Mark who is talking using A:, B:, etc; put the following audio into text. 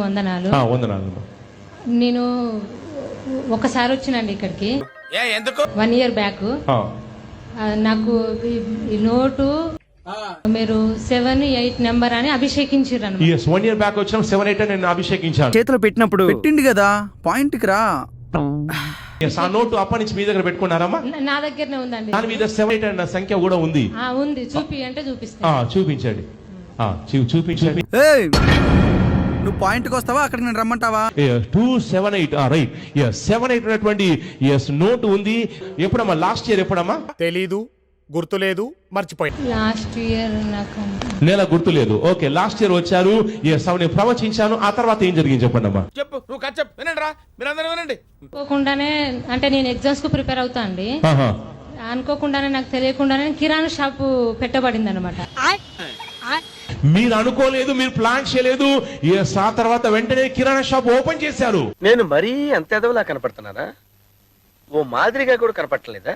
A: వందనాలు.
B: వందనాలు.
A: నేను ఒకసారి వచ్చినండి ఇక్కడికి 1 year బ్యాక్. నాకు ఈ నోటు మీరు 7-8 నెంబర్ అని అభిషేకించారు.
B: 1 year బ్యాక్ వచ్చిన 7-8 నేను అభిషేకించాను.
C: చేతిలో పెట్టినప్పుడు పెట్టింది కదా, పాయింట్ కి రా.
B: ఆ నోటు అప్పటి నుంచి మీ దగ్గర పెట్టుకున్నారమ్మా?
A: నా దగ్గరనే ఉందండి.
B: దాని మీద 7-8 అన్న సంఖ్య కూడా ఉంది.
A: ఉంది, చూపి అంటే చూపిస్తాను.
B: చూపించండి. చూపించండి.
C: నువ్వు పాయింట్ కి వస్తావా, అక్కడికి నేను రమ్మంటావా?
B: 278 రైట్. 7-8 ఉన్నటువంటి నోటు ఉంది. ఎప్పుడమ్మా? లాస్ట్ ఇయర్ ఎప్పుడమ్మా?
D: తెలీదు, గుర్తులేదు, మర్చిపోయింది.
A: లాస్ట్ ఇయర్ నాకు
B: నెల గుర్తులేదు. ఓకే, లాస్ట్ ఇయర్ వచ్చారు. నేను ప్రవచించాను. ఆ తర్వాత ఏం జరిగింది చెప్పండి అమ్మా.
D: చెప్పు, నువ్వు కథ చెప్పు, వినండి రా, మీరందరూ వినండి.
A: అనుకోకుండానే, అంటే నేను ఎగ్జామ్స్ కు ప్రిపేర్ అవుతా అండి. అనుకోకుండానే, నాకు తెలియకుండానే కిరాణా షాపు పెట్టబడింది అనమాట.
B: మీరు అనుకోలేదు, మీరు ప్లాన్ చేయలేదు. ఆ తర్వాత వెంటనే కిరాణా షాప్ ఓపెన్ చేశారు.
E: నేను మరీ అంత ఎదవలా కనపడుతున్నానా? ఓ మాదిరిగా కూడా కనపడలేదా?